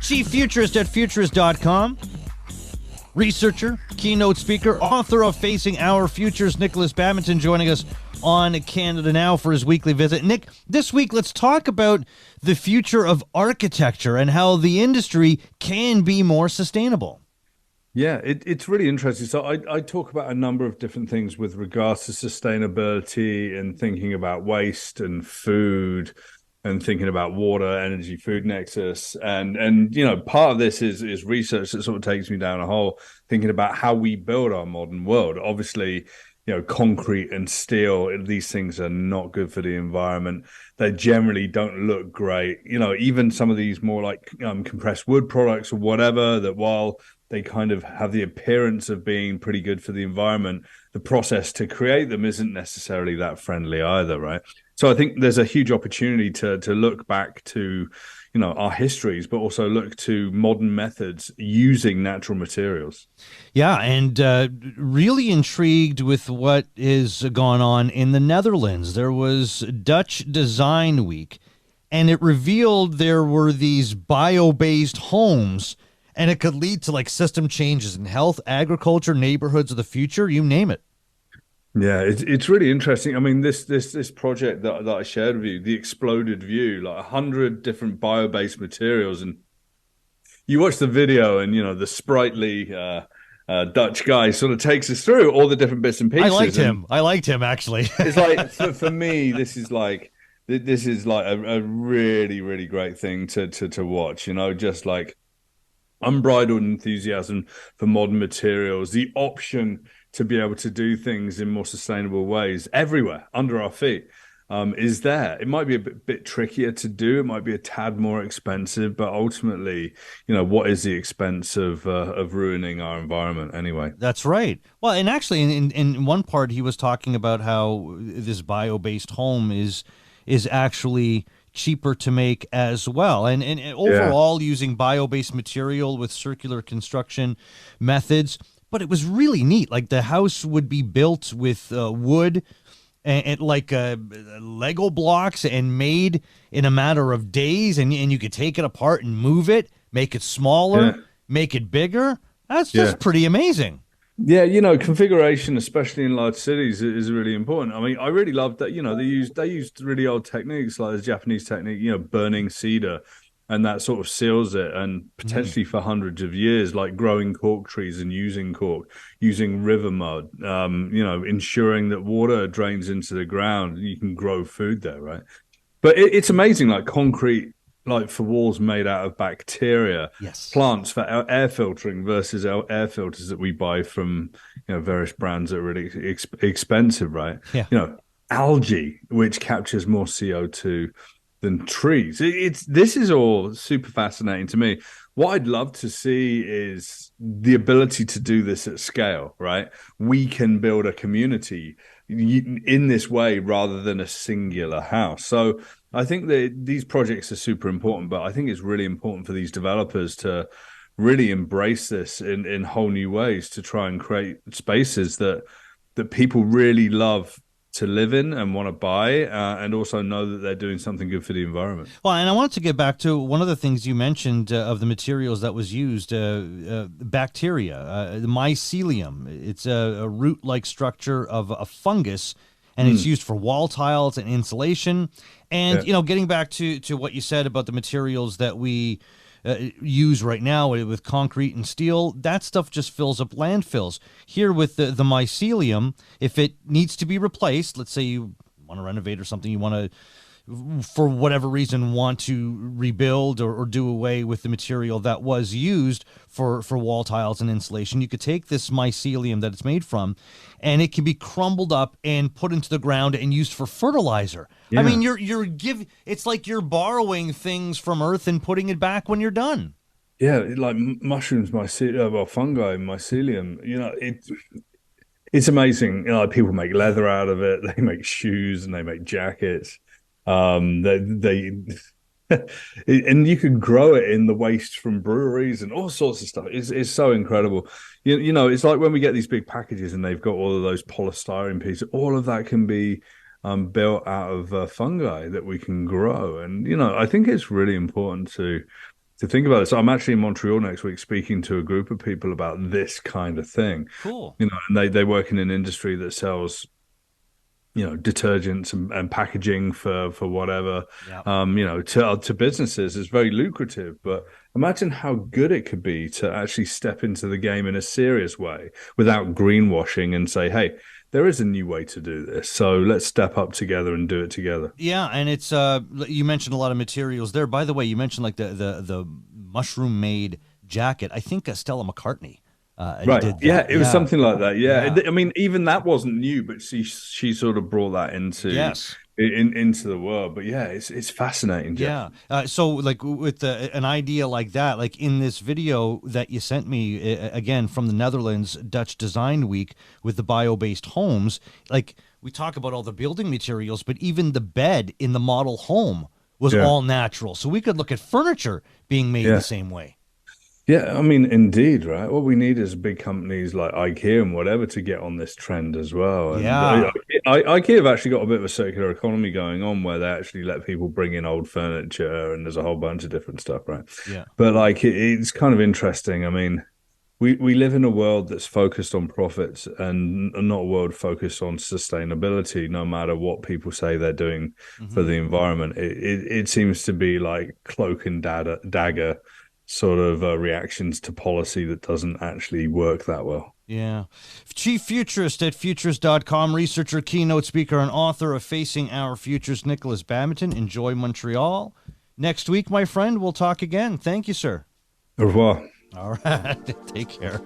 Chief Futurist at Futurist.com. Researcher, keynote speaker, author of Facing Our Futures, Nikolas Badminton, joining us on Canada Now for his weekly visit. Nick, this week let's talk about the future of architecture and how the industry can be more sustainable. Yeah, it's really interesting. So I talk about a number of different things with regards to sustainability and thinking about waste and food and thinking about water, energy, food nexus. And part of this is research that sort of takes me down a hole, thinking about how we build our modern world. Obviously, concrete and steel, these things are not good for the environment. They generally don't look great. Even some of these more like compressed wood products or whatever, that while they kind of have the appearance of being pretty good for the environment, the process to create them isn't necessarily that friendly either, right? So I think there's a huge opportunity to look back to, our histories, but also look to modern methods using natural materials. Yeah, and really intrigued with what is going on in the Netherlands. There was Dutch Design Week, and it revealed there were these bio-based homes, and it could lead to like system changes in health, agriculture, neighborhoods of the future, you name it. Yeah, it's really interesting. I mean, this project that I shared with you, the Exploded View, like 100 different bio-based materials, and you watch the video, and the sprightly Dutch guy sort of takes us through all the different bits and pieces. I liked him actually. It's like for me, this is like a really, really great thing to watch. Just like unbridled enthusiasm for modern materials, the option to be able to do things in more sustainable ways everywhere under our feet is there. It might be a bit trickier to do. It might be a tad more expensive, but ultimately, what is the expense of ruining our environment anyway? That's right. Well, and actually, in one part, he was talking about how this bio-based home is actually cheaper to make as well, and overall using bio-based material with circular construction methods. But it was really neat. Like the house would be built with wood and like Lego blocks and made in a matter of days. And you could take it apart and move it, make it smaller, make it bigger. That's just pretty amazing. Yeah, configuration, especially in large cities, is really important. I mean, I really love that, they used really old techniques like the Japanese technique, burning cedar, and that sort of seals it, and potentially for hundreds of years, like growing cork trees and using cork, using river mud, ensuring that water drains into the ground. You can grow food there, right? But it's amazing, like concrete, like for walls made out of bacteria, plants for air filtering versus air filters that we buy from, various brands that are really expensive, right? Yeah. Algae, which captures more CO2 than trees. This is all super fascinating to me. What I'd love to see is the ability to do this at scale, right? We can build a community in this way rather than a singular house. So I think that these projects are super important, but I think it's really important for these developers to really embrace this in whole new ways, to try and create spaces that people really love to live in and want to buy, and also know that they're doing something good for the environment. Well, and I wanted to get back to one of the things you mentioned of the materials that was used, bacteria, the mycelium. It's a root-like structure of a fungus, and it's used for wall tiles and insulation. And, getting back to what you said about the materials that we use right now with concrete and steel, that stuff just fills up landfills. Here with the mycelium, if it needs to be replaced, let's say you want to renovate or something, you want to, for whatever reason, want to rebuild or do away with the material that was used for wall tiles and insulation, you could take this mycelium that it's made from, and it can be crumbled up and put into the ground and used for fertilizer. I mean, it's like you're borrowing things from Earth and putting it back when you're done. Yeah, like mushrooms, fungi, mycelium. It's amazing. People make leather out of it. They make shoes and they make jackets. They and you can grow it in the waste from breweries and all sorts of stuff. It's so incredible. It's like when we get these big packages and they've got all of those polystyrene pieces. All of that can be built out of fungi that we can grow. And I think it's really important to to think about it. So I'm actually in Montreal next week speaking to a group of people about this kind of thing. Cool. You know, and they work in an industry that sells, you know, detergents and packaging for whatever. Yeah. You know, to businesses is very lucrative. But imagine how good it could be to actually step into the game in a serious way without greenwashing and say, hey, there is a new way to do this. So let's step up together and do it together. Yeah, and it's you mentioned a lot of materials there. By the way, you mentioned like the mushroom made jacket. I think Stella McCartney Right. did that. Yeah, it was something like that. Yeah. Yeah. I mean, even that wasn't new, but she sort of brought that into Yes. into the world. But yeah, it's fascinating, Jeff. Yeah. So like with an idea like that, like in this video that you sent me again from the Netherlands Dutch Design Week with the bio-based homes, like we talk about all the building materials, but even the bed in the model home was all natural. So we could look at furniture being made the same way. Yeah, I mean, indeed, right? What we need is big companies like IKEA and whatever to get on this trend as well. And Yeah. IKEA have actually got a bit of a circular economy going on where they actually let people bring in old furniture and there's a whole bunch of different stuff, right? Yeah. But like, it's kind of interesting. I mean, we live in a world that's focused on profits and not a world focused on sustainability, no matter what people say they're doing for the environment. It seems to be like cloak and dagger sort of reactions to policy that doesn't actually work that well. Yeah. Chief Futurist at futurist.com, researcher, keynote speaker, and author of Facing Our Futures, Nikolas Badminton. Enjoy Montreal. Next week, my friend, we'll talk again. Thank you, sir. Au revoir. All right. Take care.